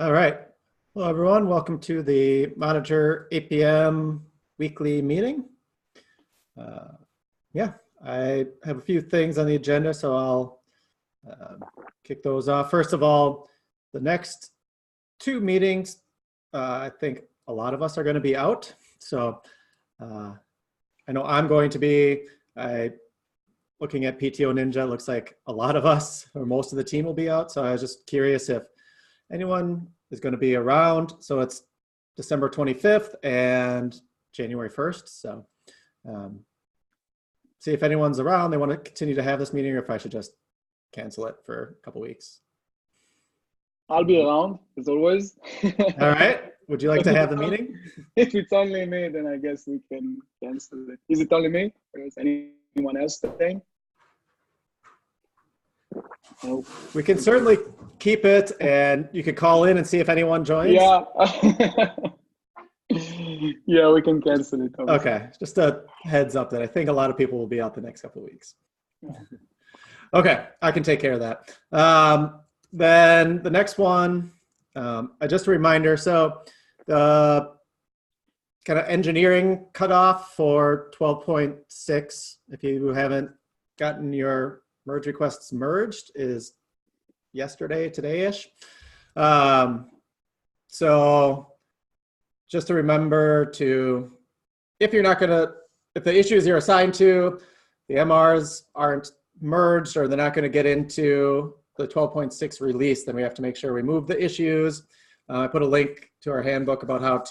All right. Hello, everyone. Welcome to the Monitor APM weekly meeting. Yeah, I have a few things on the agenda, so I'll kick those off. First of all, the next two meetings, I think a lot of us are going to be out. So I know I'm going to be. Looking at PTO Ninja, it looks like a lot of us, or most of the team, will be out. So I was just curious if anyone is going to be around. So it's December 25th and January 1st. So see if anyone's around. They want to continue to have this meeting, or if I should just cancel it for a couple weeks. I'll be around as always. All right. Would you like to have the meeting? If it's only me, then I guess we can cancel it. Is it only me, or is anyone else staying? No. We can certainly keep it, and you could call in and see if anyone joins. Yeah. Yeah, we can cancel it. Obviously. Okay, just a heads up that I think a lot of people will be out the next couple of weeks. Yeah. Okay, I can take care of that. Then the next one, just a reminder. So the kind of engineering cutoff for 12.6, if you haven't gotten your merge requests merged, is yesterday, today-ish. So just to remember to, if the issues you're assigned to, the MRs aren't merged, or they're not going to get into the 12.6 release, then we have to make sure we move the issues. I put a link to our handbook about how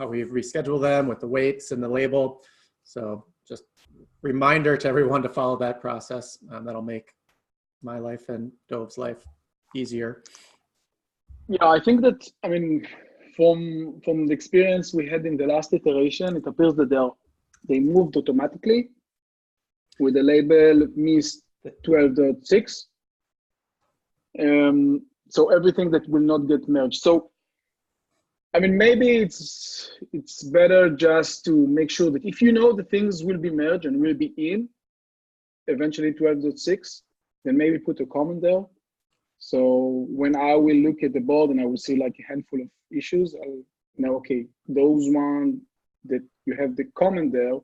we reschedule them with the weights and the label. So just reminder to everyone to follow that process. That'll make my life and Dove's life easier. Yeah, I think that, I mean, from the experience we had in the last iteration, it appears that they moved automatically with the label MIS 12.6. So everything that will not get merged. So, I mean, maybe it's better just to make sure that if you know the things will be merged and will be in eventually 12.6, then maybe put a comment there. So when I will look at the board and I will see like a handful of issues, I'll know, okay, those one that you have the comment there,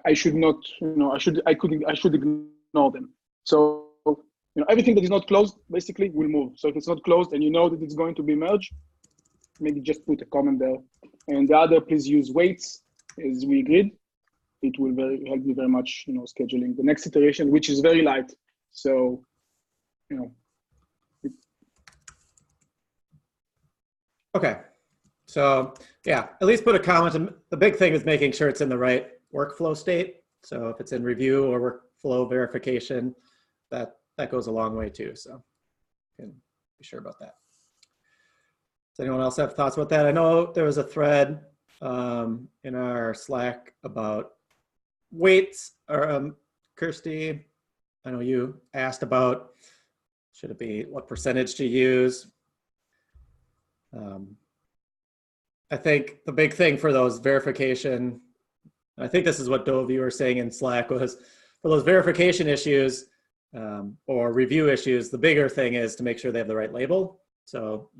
I should not, I should ignore them. So, everything that is not closed basically will move. So if it's not closed and you know that it's going to be merged, maybe just put a comment there. And the other, please use weights as we agreed. It will help you very much, scheduling the next iteration, which is very light. So, Okay. So yeah, at least put a comment. And the big thing is making sure it's in the right workflow state. So if it's in review or workflow verification, that goes a long way too. So you can be sure about that. Does anyone else have thoughts about that? I know there was a thread in our Slack about weights, or Kirsty, I know you asked about, should it be what percentage to use? I think the big thing for those verification, I think this is what Dove, you were saying in Slack, was for those verification issues or review issues, the bigger thing is to make sure they have the right label. So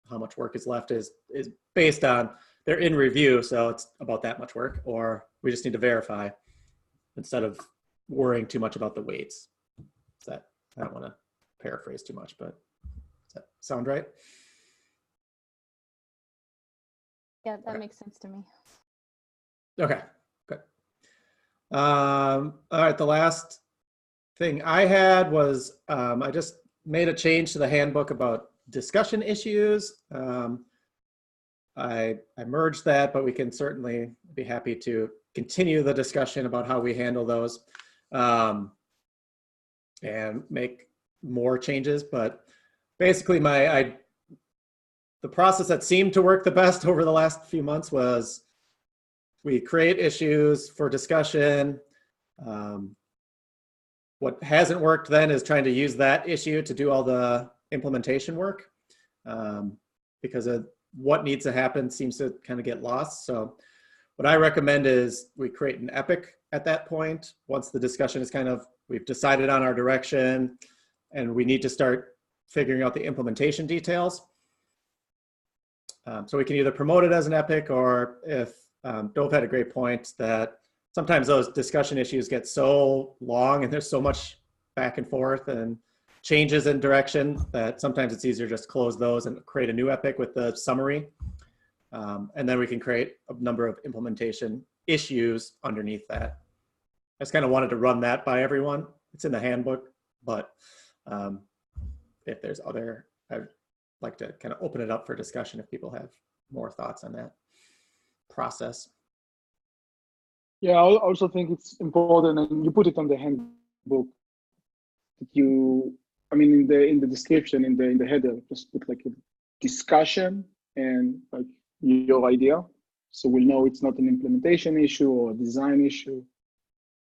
how much work is left is based on they're in review, so it's about that much work, or we just need to verify instead of worrying too much about the weights. I don't want to paraphrase too much, but does that sound right? Yeah, that makes sense to me. Okay, good. All right, the last thing I had was I just made a change to the handbook about discussion issues. I merged that, but we can certainly be happy to continue the discussion about how we handle those and make more changes. But basically the process that seemed to work the best over the last few months was we create issues for discussion. What hasn't worked then is trying to use that issue to do all the implementation work because of what needs to happen seems to kind of get lost. So what I recommend is we create an epic at that point. Once the discussion is we've decided on our direction and we need to start figuring out the implementation details. So we can either promote it as an epic, or if Dove had a great point that sometimes those discussion issues get so long and there's so much back and forth and changes in direction that sometimes it's easier just to close those and create a new epic with the summary. And then we can create a number of implementation issues underneath that. I just kind of wanted to run that by everyone. It's in the handbook, but if there's other, I'd like to kind of open it up for discussion if people have more thoughts on that process. Yeah, I also think it's important, and you put it on the handbook. That you, I mean, in the description, in the header, just put like a discussion and like your idea, so we'll know it's not an implementation issue or a design issue.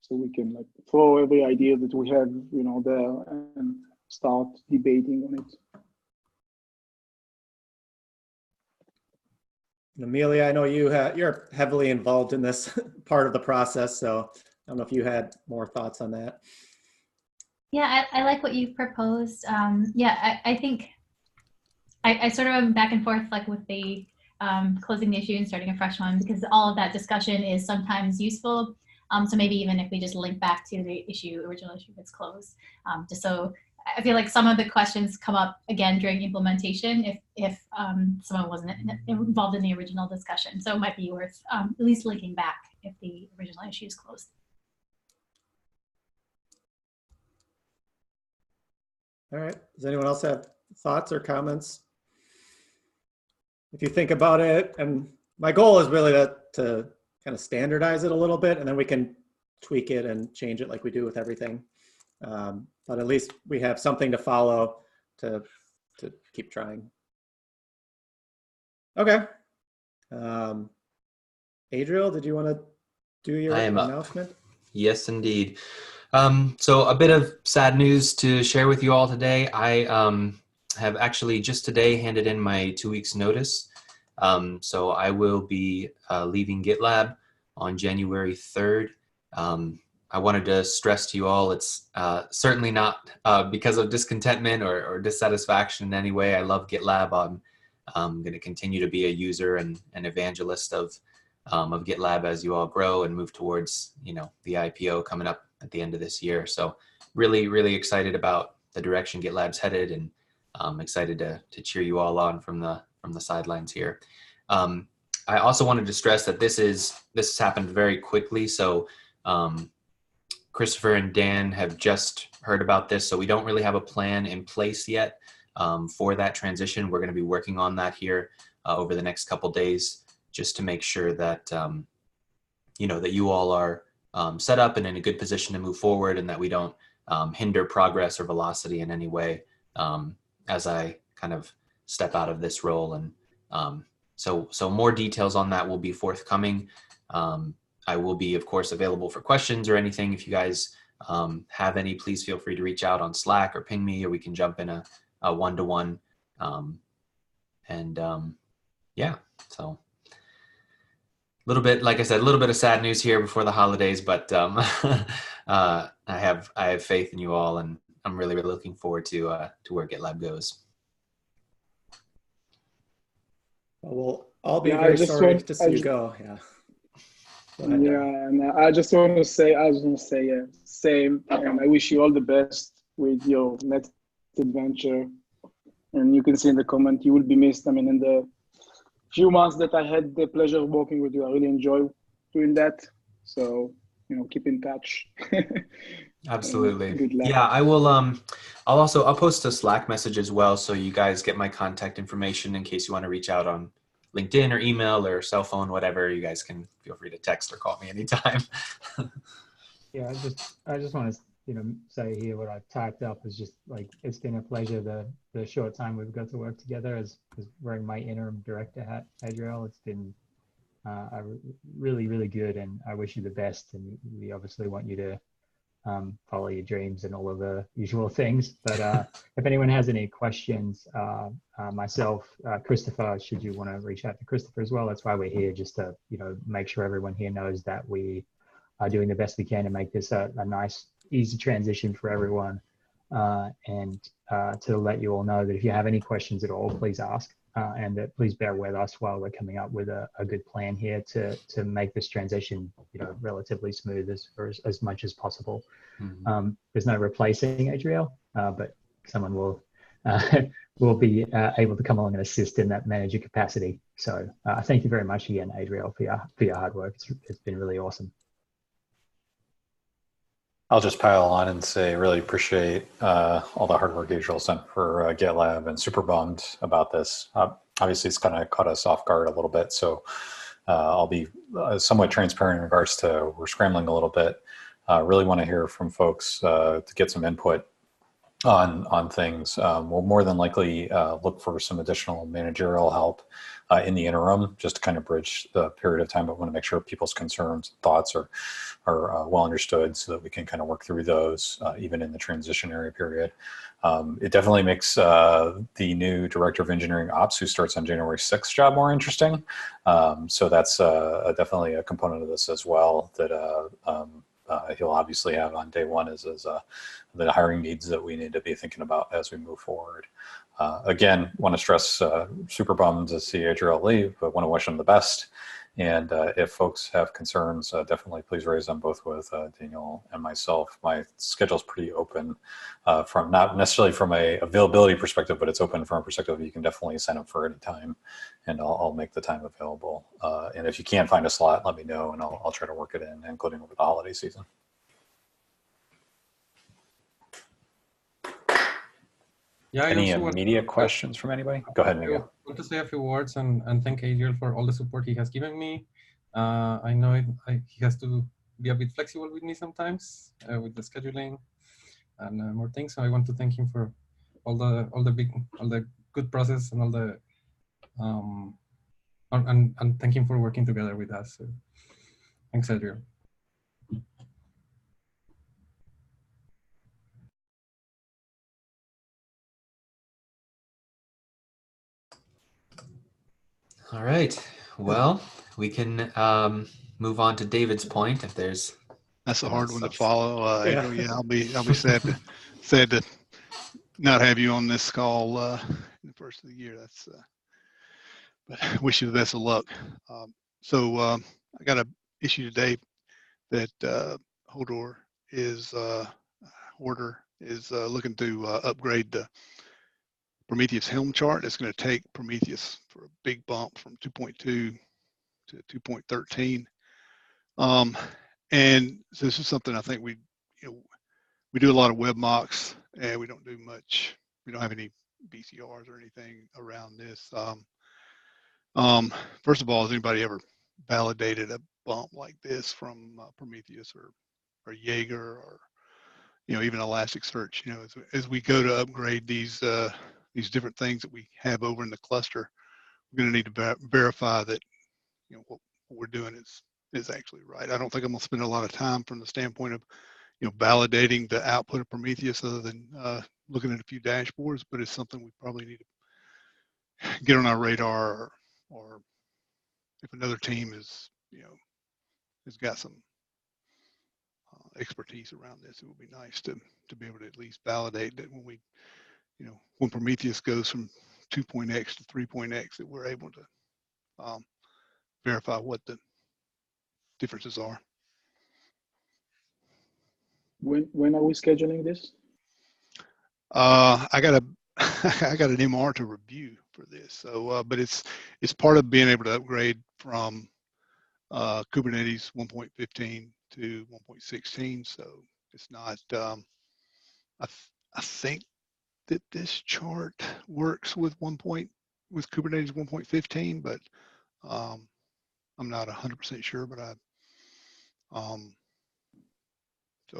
So we can like throw every idea that we have, you know, there and start debating on it. Amelia, I know you're heavily involved in this part of the process, so I don't know if you had more thoughts on that. Yeah, I like what you've proposed. Yeah, I think I sort of am back and forth like with the closing the issue and starting a fresh one, because all of that discussion is sometimes useful. So maybe even if we just link back to the original issue that's closed, just so I feel like some of the questions come up again during implementation if someone wasn't involved in the original discussion. So it might be worth at least linking back if the original issue is closed. All right, does anyone else have thoughts or comments? If you think about it, and my goal is really to kind of standardize it a little bit, and then we can tweak it and change it like we do with everything. But at least we have something to follow to keep trying. Okay. Adriel, did you want to do your announcement? Yes, indeed. So a bit of sad news to share with you all today. I have actually just today handed in my 2 weeks notice. So I will be leaving GitLab on January 3rd. I wanted to stress to you all, it's certainly not because of discontentment or dissatisfaction in any way. I love GitLab. I'm going to continue to be a user and an evangelist of GitLab as you all grow and move towards, you know, the IPO coming up at the end of this year. So really, really excited about the direction GitLab's headed, and excited to cheer you all on from the sidelines here. I also wanted to stress that this has happened very quickly. So Christopher and Dan have just heard about this, so we don't really have a plan in place yet for that transition. We're going to be working on that here over the next couple days, just to make sure that you know, that you all are set up and in a good position to move forward, and that we don't hinder progress or velocity in any way as I kind of step out of this role. And so more details on that will be forthcoming. I will be, of course, available for questions or anything. If you guys have any, please feel free to reach out on Slack or ping me, or we can jump in a one-to-one. Yeah, so a little bit, like I said, a little bit of sad news here before the holidays, but I have faith in you all, and I'm really, really looking forward to where GitLab goes. We'll all be very sorry to see you go. Yeah. Yeah, and I just want to say, yeah, same. And I wish you all the best with your next adventure. And you can see in the comment, you will be missed. I mean, in the few months that I had the pleasure of working with you, I really enjoy doing that. So, you know, keep in touch. Absolutely. Good luck. Yeah, I will. I'll post a Slack message as well, so you guys get my contact information in case you want to reach out on LinkedIn or email or cell phone, whatever. You guys can feel free to text or call me anytime. Yeah, I just want to, you know, say here what I've typed up is just like, it's been a pleasure the short time we've got to work together as wearing my interim director hat, Adriel. It's been really, really good, and I wish you the best. And we obviously want you to follow your dreams and all of the usual things. But if anyone has any questions, myself, Christopher, should you want to reach out to Christopher as well, that's why we're here, just to, you know, make sure everyone here knows that we are doing the best we can to make this a nice, easy transition for everyone. and to let you all know that if you have any questions at all, please ask, and that please bear with us while we're coming up with a good plan here to make this transition, relatively smooth as much as possible. Mm-hmm. There's no replacing Adriel, but someone will be able to come along and assist in that manager capacity. So thank you very much again, Adriel, for your hard work. It's been really awesome. I'll just pile on and say really appreciate all the hard work Adriel's done for GitLab, and super bummed about this. Obviously, it's kind of caught us off guard a little bit, so I'll be somewhat transparent in regards to we're scrambling a little bit. Really want to hear from folks to get some input on things. We'll more than likely look for some additional managerial help in the interim, just to kind of bridge the period of time, but want to make sure people's concerns and thoughts are well understood so that we can kind of work through those even in the transitionary period. It definitely makes the new Director of Engineering Ops, who starts on January 6th, job more interesting. So that's definitely a component of this as well that he'll obviously have on day one is the hiring needs that we need to be thinking about as we move forward. Again, want to stress super bummed to see Adriel leave, but want to wish him the best. And if folks have concerns, definitely please raise them both with Daniel and myself. My schedule's pretty open from not necessarily from a availability perspective, but it's open from a perspective you can definitely sign up for any time, and I'll make the time available. And if you can't find a slot, let me know, and I'll try to work it in, including over the holiday season. Yeah, Any immediate questions from anybody? Go ahead, Miguel. I want to say a few words and thank Adriel for all the support he has given me. I know he has to be a bit flexible with me sometimes with the scheduling and more things. So I want to thank him for all the good process and all the and thank him for working together with us. So, thanks, Adriel. All right. Well, we can move on to David's point if there's. That's a hard one to follow. Yeah. Adriel. Yeah, I'll be sad to not have you on this call in the first of the year. That's but I wish you the best of luck. So I got an issue today that Hodor is looking to upgrade the Prometheus Helm chart. It's going to take Prometheus for a big bump from 2.2 to 2.13. And so this is something I think we do a lot of web mocks, and we don't do much. We don't have any BCRs or anything around this. First of all, has anybody ever validated a bump like this from Prometheus or Jaeger or even Elasticsearch? As we go to upgrade these different things that we have over in the cluster, we're going to need to verify that what we're doing is actually right. I don't think I'm going to spend a lot of time from the standpoint of validating the output of Prometheus other than looking at a few dashboards, but it's something we probably need to get on our radar, or if another team has got some expertise around this, it would be nice to be able to at least validate that when Prometheus goes from 2.x to 3.x, that we're able to verify what the differences are. When are we scheduling this? I got an MR to review for this. So, but it's part of being able to upgrade from Kubernetes 1.15 to 1.16. So it's not. I think that this chart works with Kubernetes 1.15, but I'm not 100% sure. But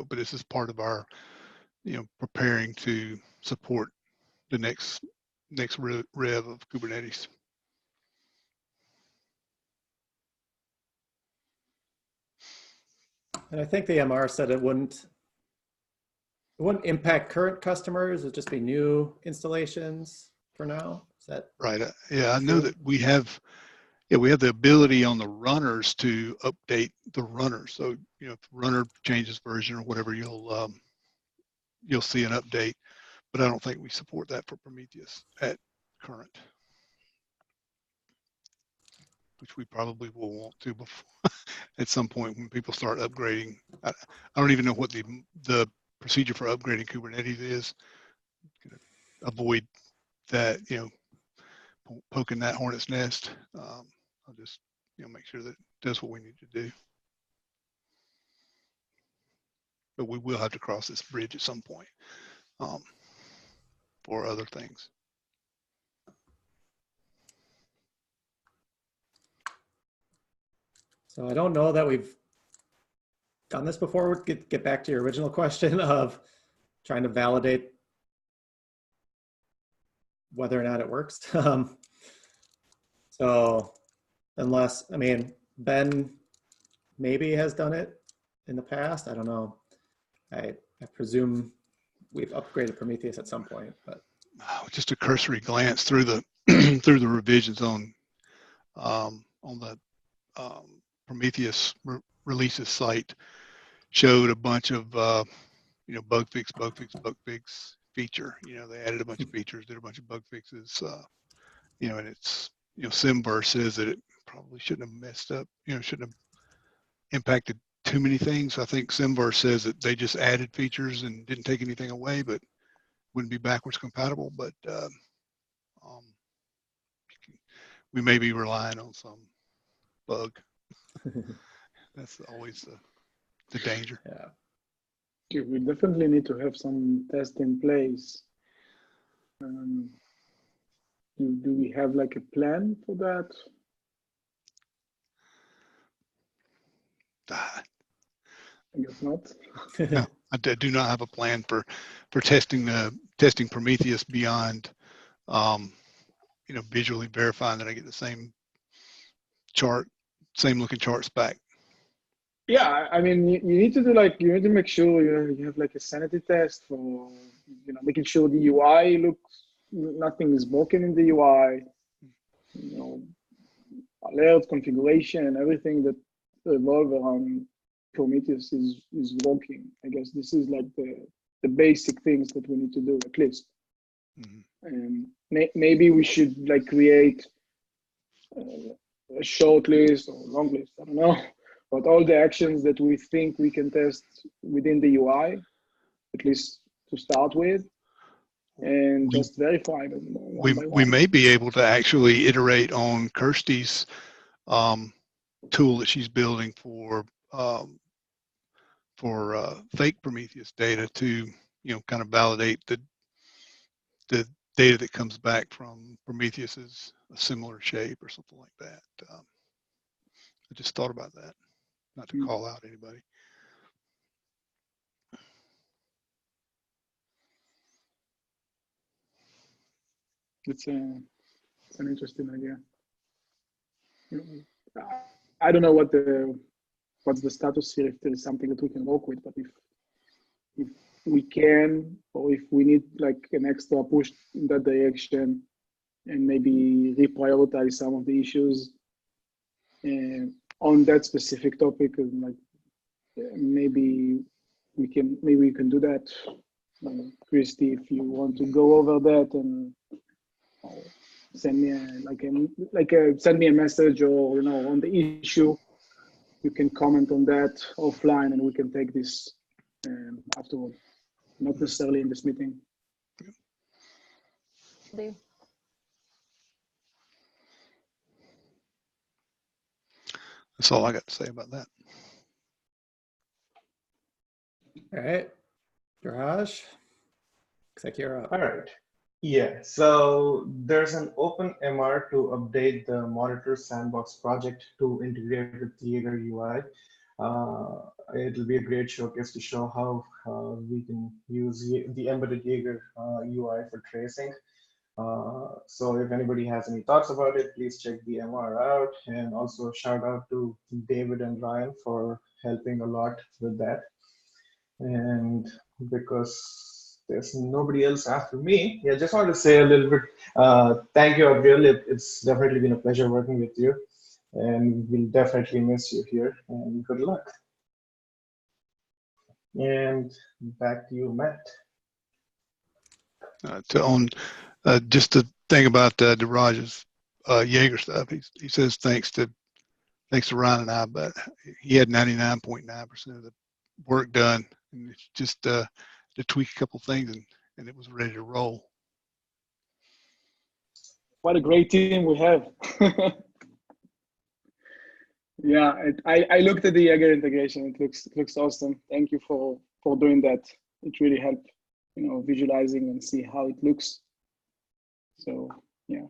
but this is part of our, preparing to support the next rev of Kubernetes. And I think the MR said it wouldn't impact current customers. It'd just be new installations for now. Is that right? Yeah, I know that we have the ability on the runners to update the runner. So if the runner changes version or whatever, you'll you'll see an update, but I don't think we support that for Prometheus at current, which we probably will want to before at some point when people start upgrading. I don't even know what the procedure for upgrading Kubernetes is. Avoid that, poking that hornet's nest. I'll just, make sure that it does what we need to do. But we will have to cross this bridge at some point for other things. So I don't know that we've done this before. Get back to your original question of trying to validate whether or not it works. So unless, I mean, Ben maybe has done it in the past. I don't know. I presume we've upgraded Prometheus at some point, but Just a cursory glance through the through the revisions on the Prometheus releases site showed a bunch of bug fix feature. They added a bunch of features, did a bunch of bug fixes. And it's Simverse says that it probably shouldn't have messed up. Shouldn't have impacted too many things. I think Simverse says that they just added features and didn't take anything away, but wouldn't be backwards compatible. But we may be relying on some bug. That's always the danger. Yeah. We definitely need to have some tests in place. Do we have like a plan for that? I guess not. No, I do not have a plan for testing Prometheus beyond visually verifying that I get the same looking charts back. Yeah, I mean, you need to do you need to make sure you have like a sanity test for making sure the UI nothing is broken in the UI. Alert configuration, everything that revolve around Prometheus is working. I guess this is like the basic things that we need to do at least. Mm-hmm. And maybe we should create a short list or long list. I don't know, but all the actions that we think we can test within the UI, at least to start with, and just verify them one by one. We may be able to actually iterate on Kirsty's tool that she's building for fake Prometheus data to kind of validate the data that comes back from Prometheus is a similar shape or something like that. I just thought about that, not to call out anybody. It's an interesting idea. I don't know what's the status here, if there is something that we can work with, but if we can, or if we need like an extra push in that direction and maybe reprioritize some of the issues on that specific topic, and maybe we can do that. Christy, if you want to go over that and send me send me a message, or on the issue, you can comment on that offline, and we can take this afterward, not necessarily in this meeting. That's all I got to say about that. all right, Raj, looks like you're up. All right. Yeah, so there's an open MR to update the Monitor Sandbox project to integrate with Jaeger UI. It'll be a great showcase to show how we can use the embedded Jaeger UI for tracing. So if anybody has any thoughts about it, please check the MR out. And also shout out to David and Ryan for helping a lot with that. And because there's nobody else after me, yeah, just wanted to say a little bit, thank you, Gabriel. It's definitely been a pleasure working with you, and we'll definitely miss you here, and good luck. And back to you, Matt. to own just the thing about Diraj's Jaeger stuff. He says thanks to Ryan and I, but he had 99.9% of the work done, and it's just to tweak a couple things, and it was ready to roll. What a great team we have. Yeah, I looked at the Jaeger integration. It looks awesome. Thank you for doing that. It really helped, visualizing and see how it looks. So yeah,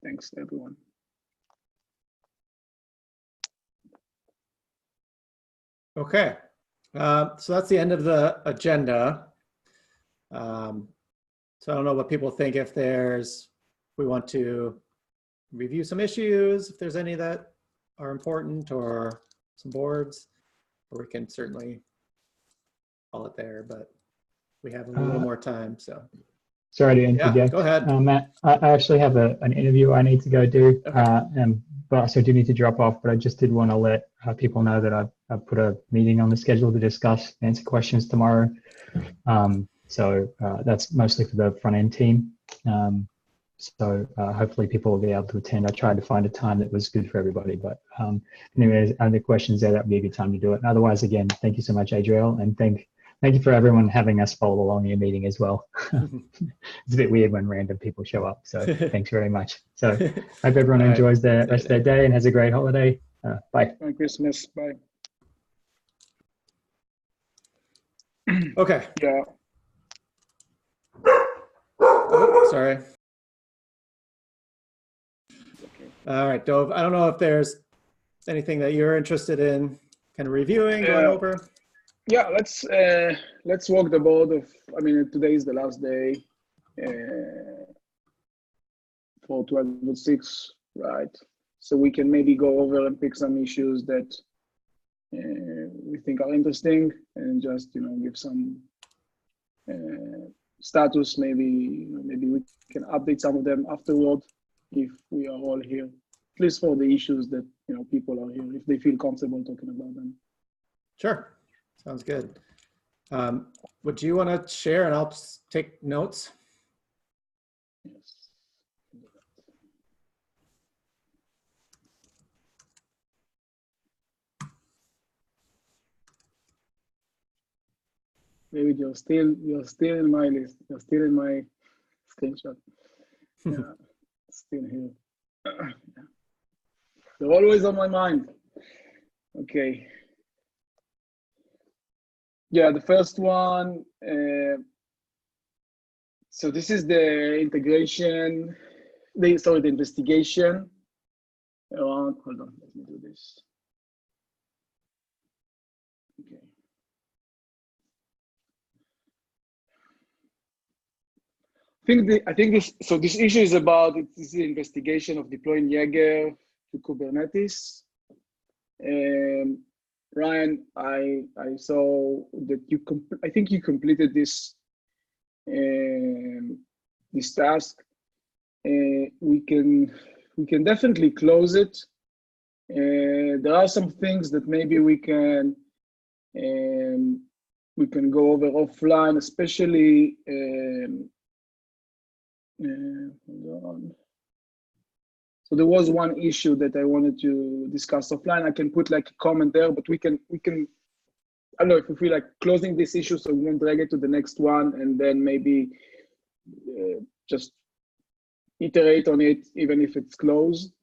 thanks everyone. Okay, so that's the end of the agenda. So I don't know what people think, if we want to review some issues, if there's any that are important, or some boards, or we can certainly call it there, but we have a little more time, so. Sorry to interject. Yeah, go ahead. Matt, I actually have an interview I need to go do, but so I do need to drop off, but I just did want to let people know that I've put a meeting on the schedule to discuss, answer questions tomorrow. So that's mostly for the front end team. So hopefully people will be able to attend. I tried to find a time that was good for everybody, but anyways, other questions there, that would be a good time to do it. And otherwise, again, thank you so much, Adriel, and thank you for everyone having us follow along your meeting as well. It's a bit weird when random people show up, so thanks very much. So hope everyone enjoys the rest of their day and has a great holiday. Bye. Merry Christmas. Bye. Okay. Yeah. Oh, sorry. All right, Dov, I don't know if there's anything that you're interested in kind of reviewing, going over. Yeah, let's walk the board of, today is the last day for 12.6, right? So we can maybe go over and pick some issues that we think are interesting, and just give some status. Maybe we can update some of them afterward if we are all here, at least for the issues that people are here, if they feel comfortable talking about them. Sure, sounds good. Would you want to share, and I'll just take notes? Yes. Maybe you're still in my list. You're still in my screenshot. Yeah, still here. Yeah. They're always on my mind. Okay. Yeah, the first one. So this is the integration. The investigation around. Hold on, let me do this. Okay. I think this issue is about the investigation of deploying Jaeger to Kubernetes. Ryan, I saw that I think you completed this this task. We can definitely close it. There are some things that maybe we can go over offline, especially. Hold on. So there was one issue that I wanted to discuss offline. I can put like a comment there, but we can I don't know if we feel like closing this issue so we won't drag it to the next one, and then maybe just iterate on it even if it's closed.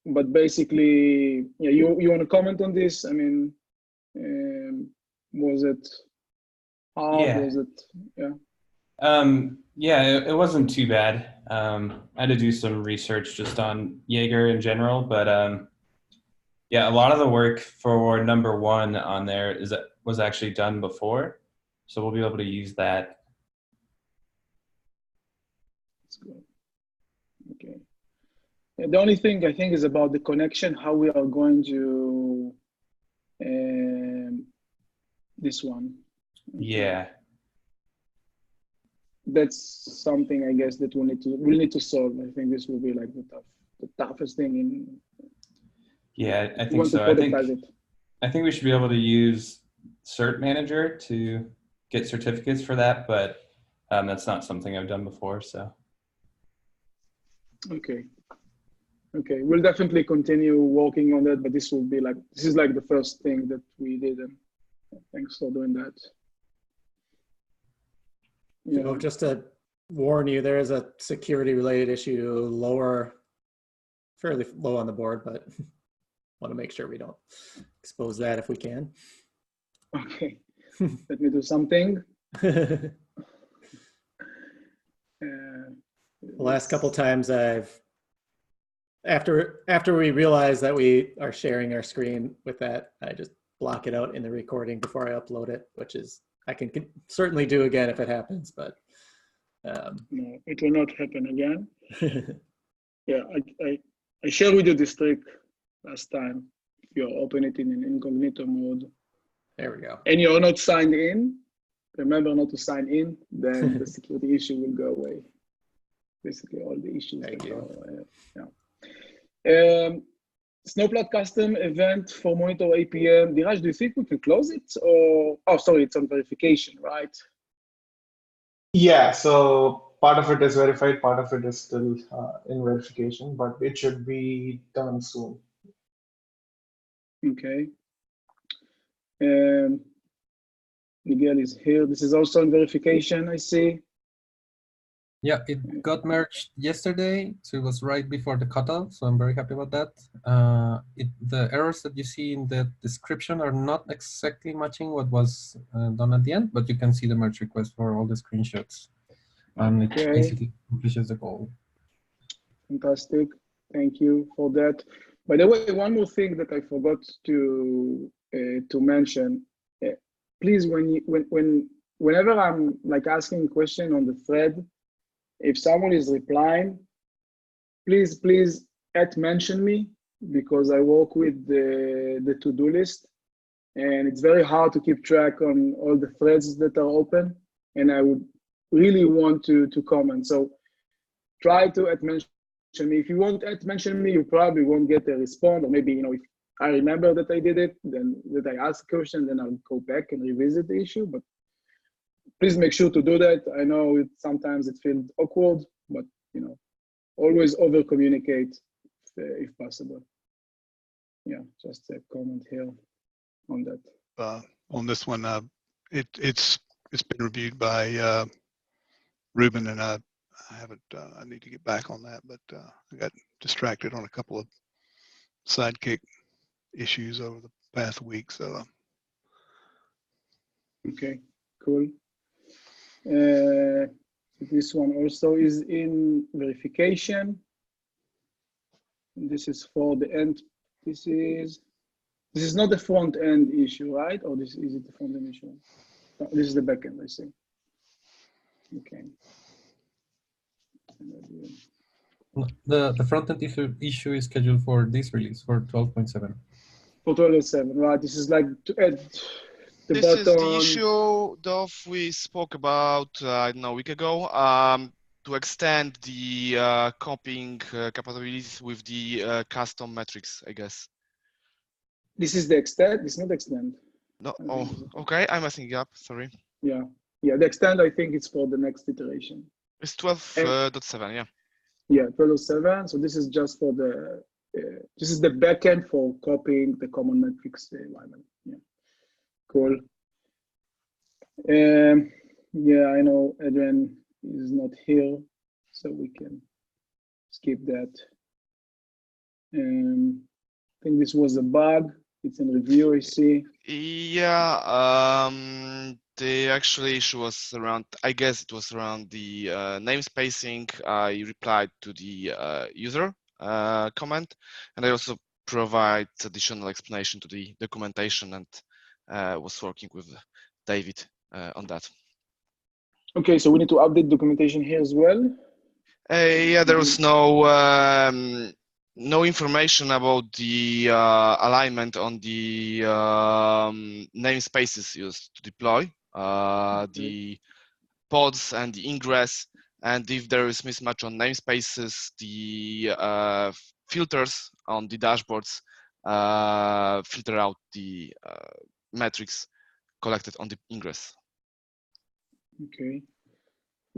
But basically, yeah, you want to comment on this? I mean, was it hard? Yeah. Was it, yeah? Yeah, it wasn't too bad. I had to do some research just on Jaeger in general, but yeah, a lot of the work for number 1 on there was actually done before, so we'll be able to use that. That's good. Okay. Yeah, the only thing I think is about the connection, how we are going to this one. Yeah. That's something I guess that we'll need to solve. I think this will be like the toughest thing in. Yeah, I think so. I think we should be able to use Cert Manager to get certificates for that, but that's not something I've done before. So. Okay. Okay, we'll definitely continue working on that, but this is like the first thing that we did, and thanks for doing that. Yeah. So just to warn you, there is a security related issue fairly low on the board, but want to make sure we don't expose that if we can. Okay, let me do something. The last couple times after we realize that we are sharing our screen with that, I just block it out in the recording before I upload it, which is, I can certainly do again if it happens, but. No, it will not happen again. Yeah, I shared with you this trick last time. If you open it in an incognito mode. There we go. And you're not signed in, remember not to sign in, then the security issue will go away. Basically all the issues. Thank you. Snowplow custom event for monitor APM. Diraj, do you think we can close it? Or, oh, sorry, it's on verification, right? Yeah, so part of it is verified, part of it is still in verification, but it should be done soon. Okay. Miguel is here. This is also in verification, I see. Yeah, it got merged yesterday, so it was right before the cutoff, so I'm very happy about that. The errors that you see in the description are not exactly matching what was done at the end, but you can see the merge request for all the screenshots. And it basically accomplishes the goal. Fantastic. Thank you for that. By the way, one more thing that I forgot to mention. Please, whenever I'm like asking a question on the thread, if someone is replying, please mention me, because I work with the to-do list, and it's very hard to keep track on all the threads that are open, and I would really want to comment. So try to mention me. If you won't mention me, you probably won't get a response, or maybe, if I remember that I did it, then that I asked a question, then I'll go back and revisit the issue. But please make sure to do that. I know sometimes it feels awkward, but always over communicate if possible. Yeah, just a comment here on that. On this one, it's been reviewed by Ruben, and I haven't. I need to get back on that, but I got distracted on a couple of Sidekick issues over the past week. So. Okay, cool. This one also is in verification. This is for the end. This is not the front end issue, right? Or is it the front end issue? No, this is the backend, I see. Okay. The front end issue is scheduled for this release, for 12.7. For 12.7, right? This is like to add the this button. Is the issue that we spoke about, I don't know, a week ago, to extend the copying capabilities with the custom metrics, I guess. This is the extend, it's not extend. No, oh, okay, I'm messing up, sorry. Yeah, the extend, I think it's for the next iteration. It's 12.7, yeah. Yeah, 12.7, so this is just for the, this is the backend for copying the common metrics environment. Yeah, cool. Yeah, I know Adrian is not here, so we can skip that. I think this was a bug. It's in review, I see. Yeah, the actual issue was around, I guess it was around the namespacing. I replied to the user comment, and I also provide additional explanation to the documentation, and was working with David on that. Okay, so we need to update documentation here as well. Yeah, there was no information about the alignment on the namespaces used to deploy the pods and the ingress. And if there is mismatch on namespaces, the filters on the dashboards filter out the metrics collected on the ingress. Okay.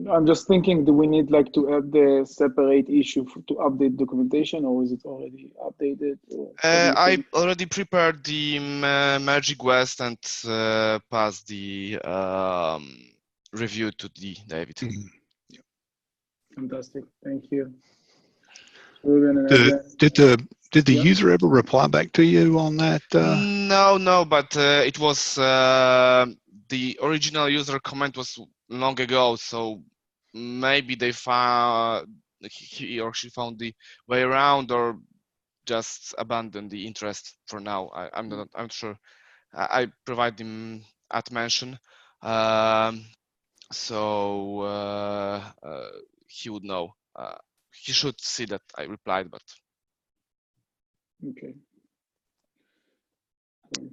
I'm just thinking, do we need like to add the separate issue to update documentation, or is it already updated? Or what do you I think? already prepared the merge request and passed the review to the David. Fantastic. Thank you. So we're gonna add that. Did the Yeah. user ever reply back to you on that? No, but it was the original user comment was long ago, so maybe they found he or she found the way around, or just abandoned the interest for now. I'm sure. I provide him at mention, so he would know. He should see that I replied, but Okay. Cool.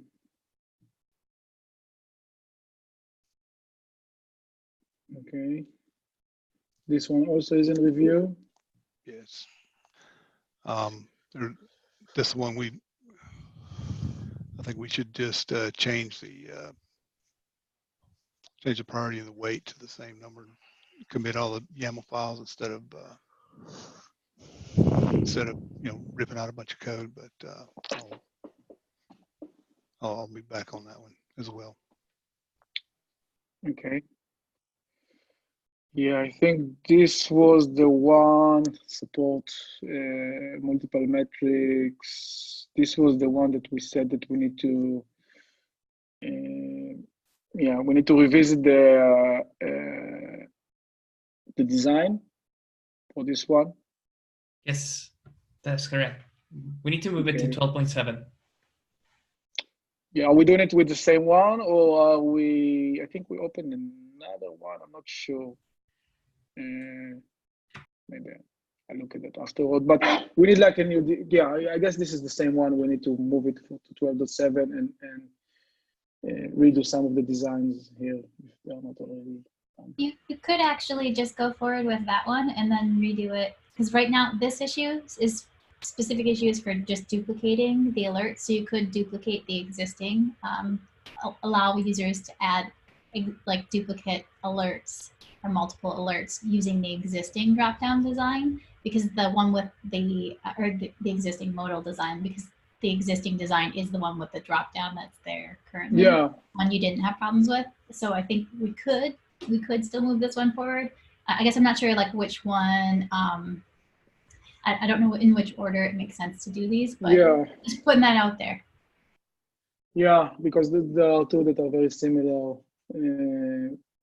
Okay. This one also is in review. Yes. This one I think we should just change the priority of the weight to the same number. Commit all the YAML files instead of ripping out a bunch of code. But I'll be back on that one as well. Okay. Yeah, I think this was the one, support multiple metrics. This was the one that we said that we need to, we need to revisit the design for this one. Yes, that's correct. We need to move it to Okay. 12.7. Yeah, are we doing it with the same one, or are we? I think we opened another one. I'm not sure. Maybe I'll look at that afterward. But we need like a new. Yeah, I guess this is the same one. We need to move it to 12.7 and redo some of the designs here if they are not already done. You could actually just go forward with that one and then redo it, because right now this issue is specific issues for just duplicating the alerts. So you could duplicate the existing, allow users to add like duplicate alerts or multiple alerts using the existing drop-down design, because the one with the existing modal design, because the existing design is the one with the drop-down that's there currently. Yeah. One you didn't have problems with. So I think we could still move this one forward. I guess I'm not sure like which one. I don't know in which order it makes sense to do these, but yeah, just putting that out there. Yeah, because there are two that are very similar.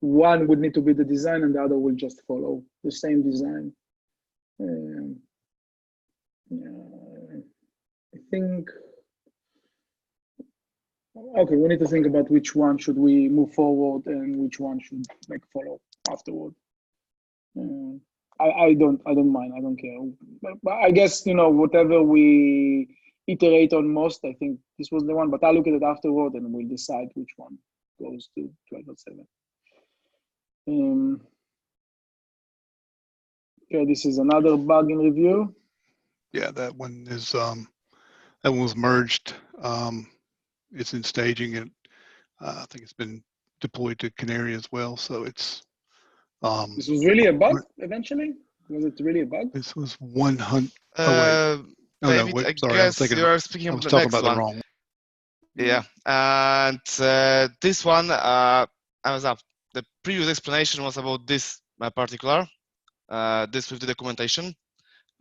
One would need to be the design, and the other will just follow the same design. I think. Okay, we need to think about which one should we move forward and which one should like follow afterward. I don't mind. I don't care. But I guess whatever we iterate on most, I think this was the one. But I'll look at it afterward and we'll decide which one goes to 12.7. Okay, this is another bug in review. Yeah, that one is that one was merged. It's in staging, and I think it's been deployed to Canary as well. So it's. This was really a bug eventually? Was it really a bug? This was 100. Oh, wait. Oh, David, no, wait, I sorry, guess you are speaking I about was the talking next about one. the wrong one. Yeah, and this one, I was up. The previous explanation was about this particular, this with the documentation.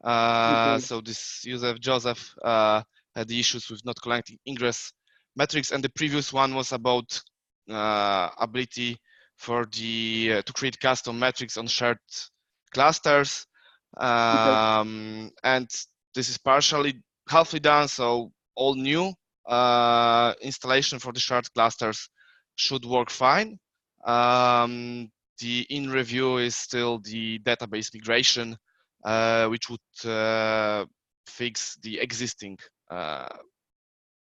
Okay. So this user Joseph had the issues with not collecting ingress metrics, and the previous one was about ability for the to create custom metrics on shared clusters, and this is halfly done. So all new installation for the shared clusters should work fine. The in review is still the database migration, which would fix the existing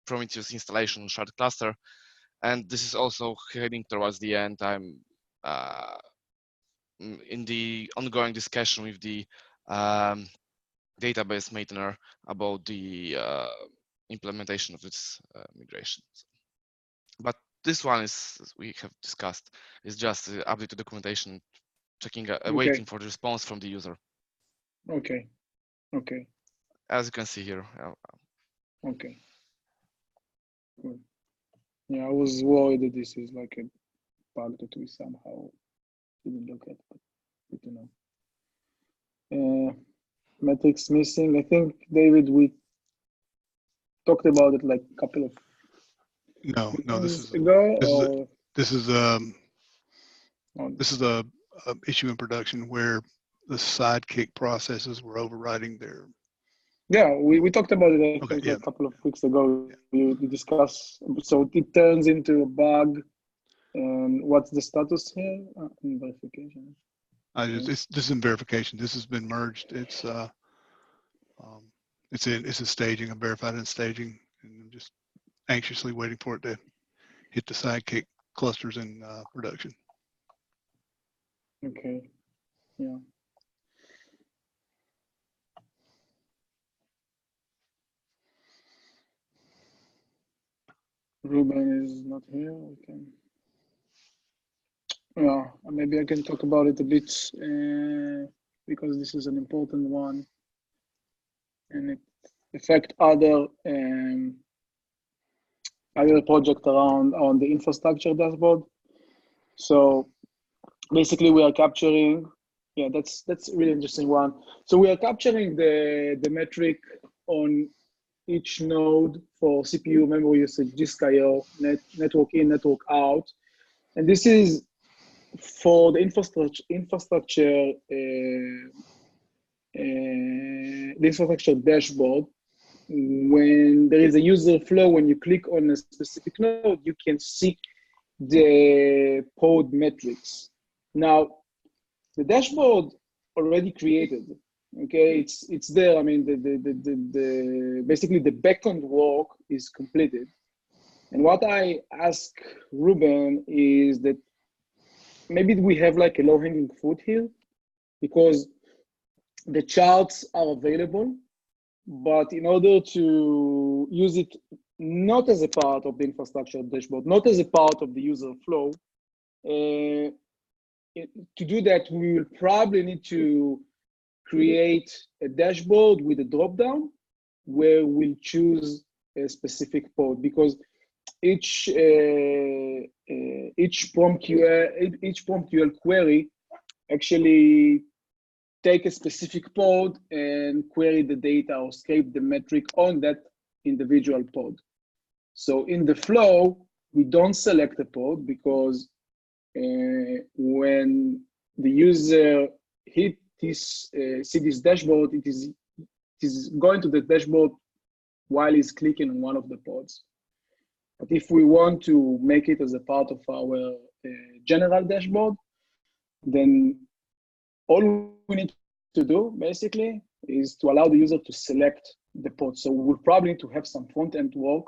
Prometheus installation shared cluster. And this is also heading towards the end. I'm in the ongoing discussion with the database maintainer about the implementation of this migration. But this one is, as we have discussed, is just update to documentation, checking, Okay. waiting for the response from the user. Okay. Okay. As you can see here. Okay. Good. Yeah, I was worried that this is like a bug that we somehow didn't look at, but good to know. Metrics missing. I think, David, we talked about it like a couple of No, this is ago. this is a issue in production where the Sidekick processes were overriding their. Yeah, we talked about it, I think, yeah. a couple of weeks ago. We discussed, so it turns into a bug. And what's the status here? In verification. This is in verification. This has been merged. It's in staging. I'm verified in staging, and I'm just anxiously waiting for it to hit the Sidekick clusters in production. Okay. Yeah. Ruben is not here. Okay. Yeah, maybe I can talk about it a bit because this is an important one, and it affects other projects around on the infrastructure dashboard. So basically, we are capturing. Yeah, that's a really interesting one. So we are capturing the metric on each node for CPU memory usage, disk I/O, network in, network out, and this is for the infrastructure dashboard. When there is a user flow, when you click on a specific node, you can see the pod metrics. Now, the dashboard already created. Okay, it's there. I mean, basically the backend work is completed. And what I ask Ruben is that maybe we have like a low-hanging fruit here, because the charts are available, but in order to use it not as a part of the infrastructure dashboard, not as a part of the user flow, to do that, we will probably need to create a dashboard with a drop-down where we'll choose a specific pod, because each PromQL query actually take a specific pod and query the data or scrape the metric on that individual pod. So in the flow, we don't select a pod, because when the user see this dashboard, it is going to the dashboard while he's clicking on one of the pods. But if we want to make it as a part of our general dashboard, then all we need to do basically is to allow the user to select the pod. So we'll probably need to have some front-end work,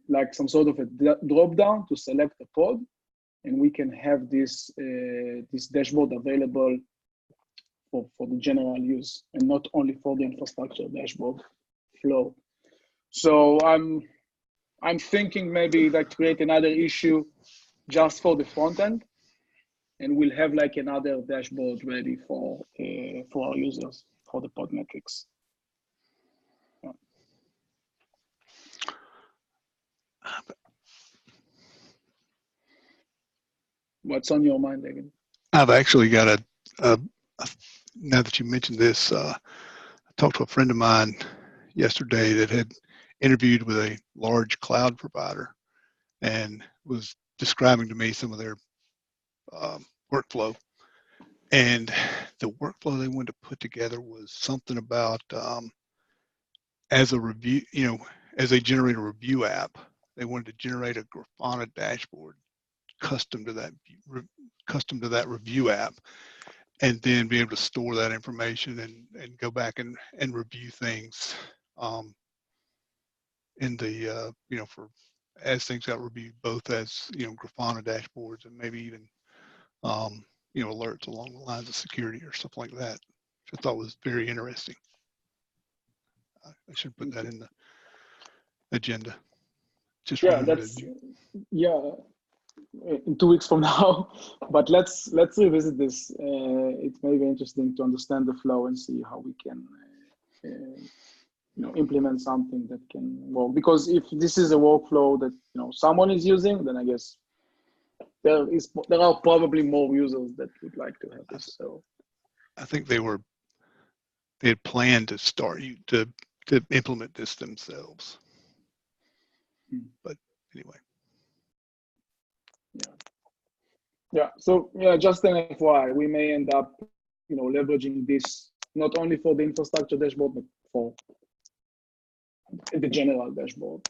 like some sort of a drop-down to select the pod, and we can have this dashboard available for the general use and not only for the infrastructure dashboard flow. So I'm thinking maybe like create another issue just for the front end, and we'll have like another dashboard ready for our users for the pod metrics. Yeah. What's on your mind, David? I've actually got now that you mentioned this, I talked to a friend of mine yesterday that had interviewed with a large cloud provider and was describing to me some of their workflow. And the workflow they wanted to put together was something about as a review, as they generate a review app, they wanted to generate a Grafana dashboard custom to that review app, and then be able to store that information and go back and review things in the for as things got reviewed, both as Grafana dashboards and maybe even alerts along the lines of security or stuff like that, which I thought was very interesting. I should put that in the agenda. just Yeah, remember that's to, yeah. In 2 weeks from now, but let's revisit this. It may be interesting to understand the flow and see how we can implement something that can work. Because if this is a workflow that someone is using, then I guess there are probably more users that would like to have this. So I think they had planned to start to implement this themselves. But anyway. Yeah. So just an FYI, we may end up leveraging this not only for the infrastructure dashboard, but for the general dashboard,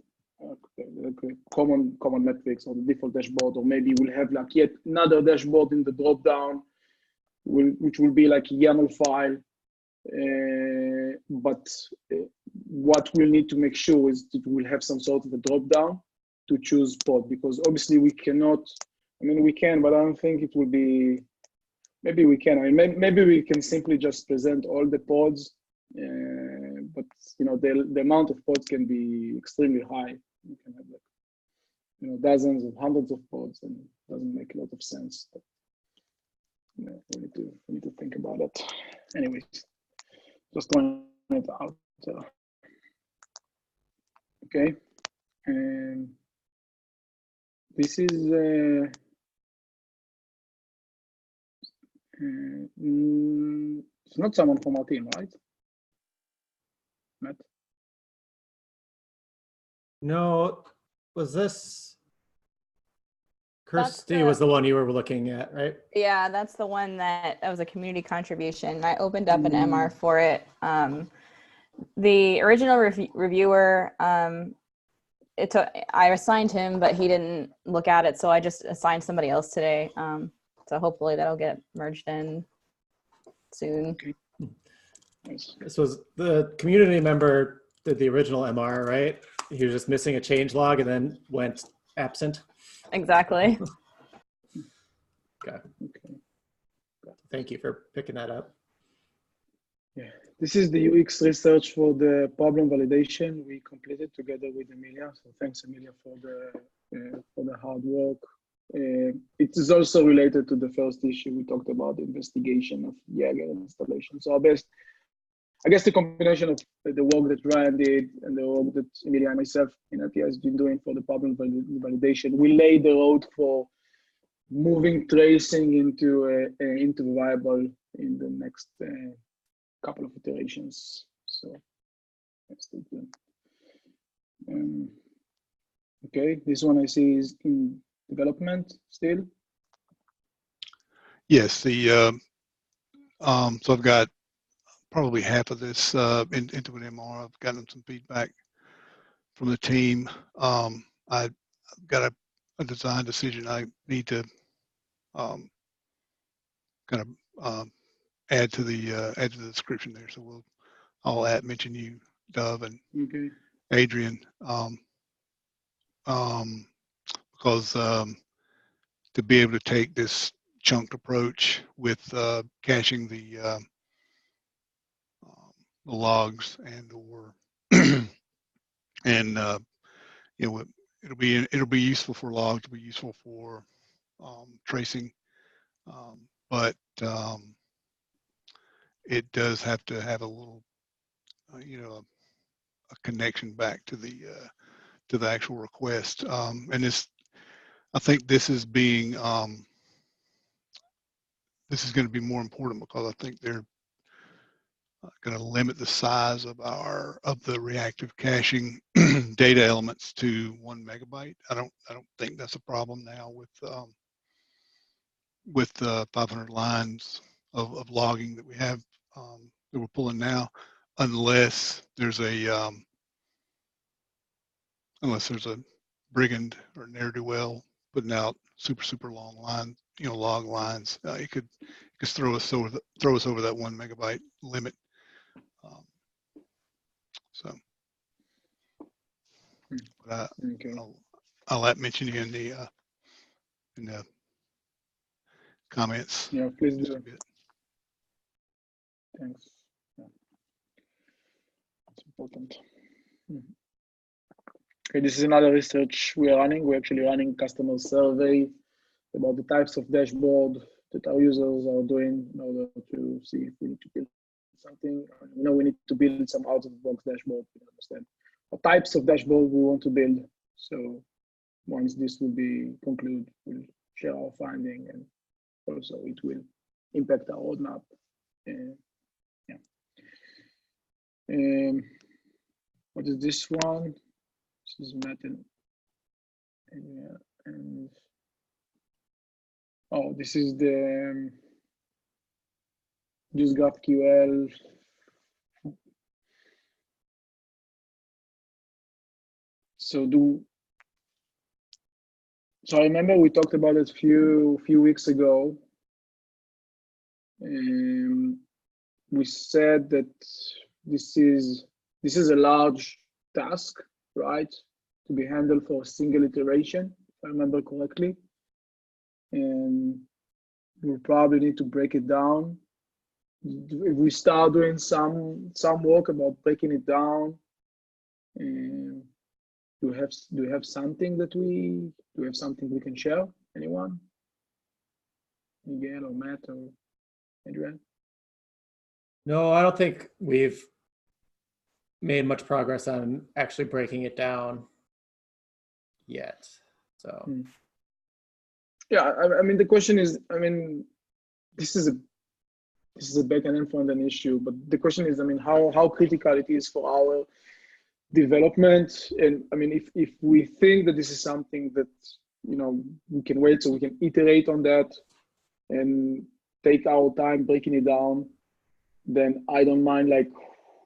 common metrics or the default dashboard, or maybe we'll have like yet another dashboard in the drop down, which will be like a YAML file. But what we'll need to make sure is that we'll have some sort of a drop down to choose pod, because obviously we cannot. I mean, we can, but I don't think it will be. Maybe we can. I mean, maybe we can simply just present all the pods, but the amount of pods can be extremely high. You can have like, dozens and hundreds of pods, and it doesn't make a lot of sense. But, we need to think about it. Anyways, just throwing it out. Okay, and this is. It's not someone from our team, right? Matt? No, was this Kirsty was the one you were looking at, right? Yeah, that's the one that was a community contribution. I opened up an MR for it. The original reviewer, I assigned him, but he didn't look at it, so I just assigned somebody else today. So hopefully that'll get merged in soon. Okay. This was the community member did the original MR, right? He was just missing a change log and then went absent. Exactly. Okay. Thank you for picking that up. Yeah, this is the UX research for the problem validation we completed together with Emilia. So thanks, Emilia, for the hard work. It is also related to the first issue we talked about, the investigation of Jaeger installation. So I guess the combination of the work that Ryan did and the work that Emilia and myself in ATI has been doing for the problem validation, we laid the road for moving tracing into viable in the next couple of iterations. So that's the okay, this one I see is in development still. Yes, so I've got probably half of this into an MR. I've gotten some feedback from the team. I've got a design decision I need to kind of add to the description there. So I'll mention you, Dove, and Adrian, because to be able to take this chunked approach with caching the logs and/or and it'll be useful for logs, it'll be useful for tracing, but it does have to have a little a connection back to the actual request, and I think this is being this is going to be more important because I think they're going to limit the size of the reactive caching data elements to 1 megabyte. I don't think that's a problem now with 500 lines of logging that we have that we're pulling now, unless there's a brigand or ne'er-do-well putting out super long lines, log lines. It could throw us over that 1 megabyte limit. But I'll mention you in the comments. Yeah, please do. Thanks. Yeah. It's important. Okay, this is another research we are running. We're actually running customer survey about the types of dashboard that our users are doing in order to see if we need to build something. We know we need to build some out-of-the-box dashboard. We understand what types of dashboard we want to build. So once this will be concluded, we'll share our finding, and also it will impact our roadmap. Yeah. What is this one? This is Metal. And oh, this is the use GraphQL. So I remember we talked about it a few weeks ago. We said that this is a large task, right, to be handled for a single iteration, if I remember correctly. And we'll probably need to break it down. If we start doing some work about breaking it down, do we have something we can share? Anyone? Miguel or Matt or Adrian? No, I don't think we've made much progress on actually breaking it down yet. So yeah, I mean the question is, I mean, this is a backend and front-end issue, but the question is, I mean, how critical it is for our development. And I mean, if we think that this is something that, you know, we can wait, so we can iterate on that and take our time breaking it down, then I don't mind like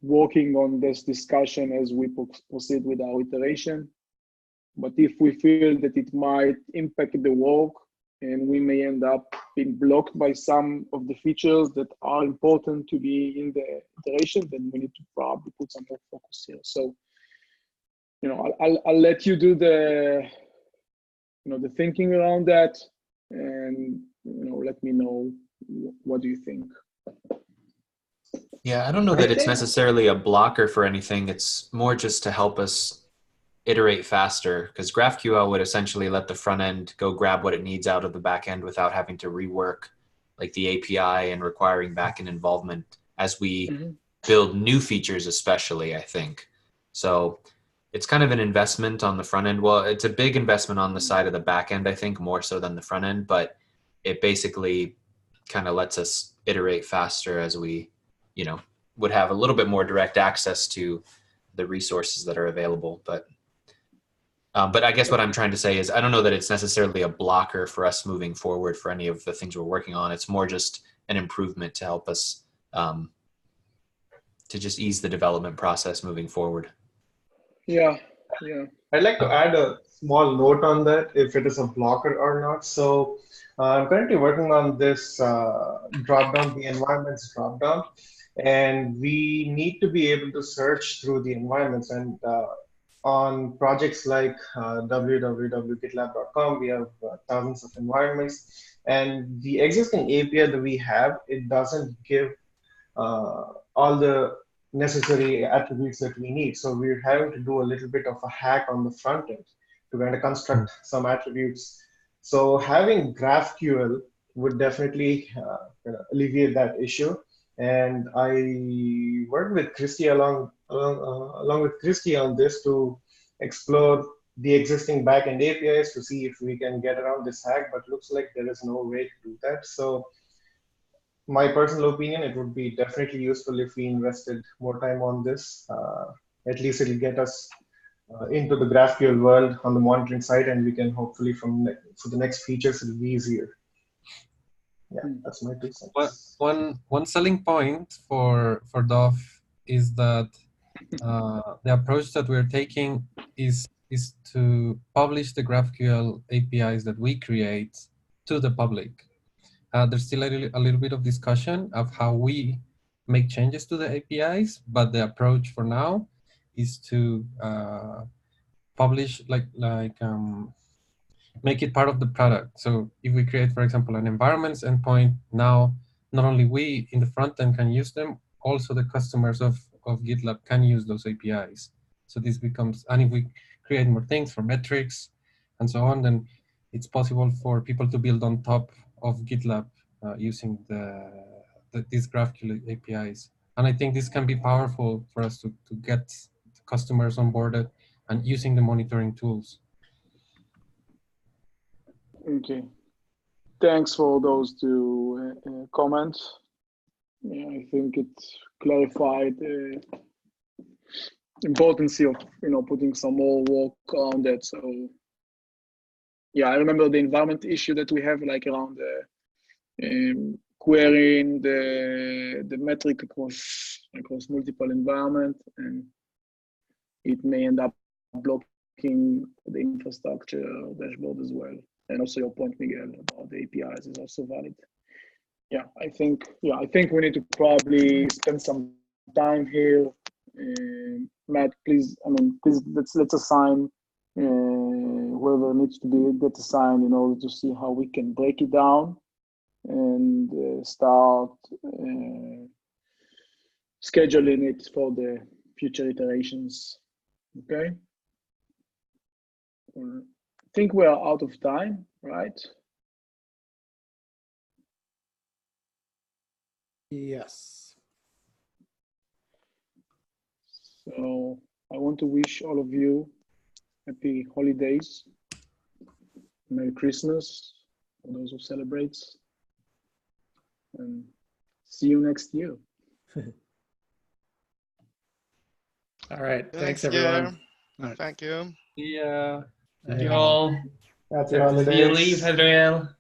working on this discussion as we proceed with our iteration. But if we feel that it might impact the work and we may end up being blocked by some of the features that are important to be in the iteration, then we need to probably put some more focus here. So, you know, I'll let you do the thinking around that, and, you know, let me know what do you think. Yeah, I don't know that it's necessarily a blocker for anything. It's more just to help us iterate faster, because GraphQL would essentially let the front end go grab what it needs out of the back end without having to rework like the API and requiring backend involvement as we build new features, especially, I think. So it's kind of an investment on the front end. Well, it's a big investment on the side of the back end, I think, more so than the front end, but it basically kind of lets us iterate faster as we, you know, would have a little bit more direct access to the resources that are available. But I guess what I'm trying to say is I don't know that it's necessarily a blocker for us moving forward for any of the things we're working on. It's more just an improvement to help us to just ease the development process moving forward. Yeah. I'd like to add a small note on that, if it is a blocker or not. So I'm currently working on this dropdown, the environments dropdown, and we need to be able to search through the environments. And on projects like www.gitlab.com, we have thousands of environments, and the existing API that we have, it doesn't give all the necessary attributes that we need. So we're having to do a little bit of a hack on the front end to kind of construct some attributes. So having GraphQL would definitely alleviate that issue. And I worked with Christy along with Christy on this to explore the existing backend APIs to see if we can get around this hack, but looks like there is no way to do that. So my personal opinion, it would be definitely useful if we invested more time on this. At least it'll get us into the GraphQL world on the monitoring side, and we can hopefully for the next features, it'll be easier. Yeah, that's my 2 cents. One selling point for Dove is that the approach that we're taking is to publish the GraphQL APIs that we create to the public. There's still a little bit of discussion of how we make changes to the APIs, but the approach for now is to publish make it part of the product. So if we create, for example, an environments endpoint, now not only we in the front end can use them, also the customers of GitLab can use those APIs. So this becomes, and if we create more things for metrics and so on, then it's possible for people to build on top of GitLab using these GraphQL APIs. And I think this can be powerful for us to get customers onboarded and using the monitoring tools. Okay. Thanks for those two comments. Yeah, I think it clarified the importance of putting some more work around that. So yeah, I remember the environment issue that we have like around querying the metric across multiple environments, and it may end up blocking the infrastructure dashboard as well. And also your point, Miguel, about the APIs is also valid. Yeah, I think we need to probably spend some time here. Matt, please, please let's assign whoever needs to get assigned in order to see how we can break it down and start scheduling it for the future iterations. Okay. I think we are out of time, right? Yes. So I want to wish all of you happy holidays, Merry Christmas for those who celebrate, and see you next year. All right. Thanks everyone. Thank you. Yeah. Yeah. You all. Happy See you leave, holidays. Hadriel.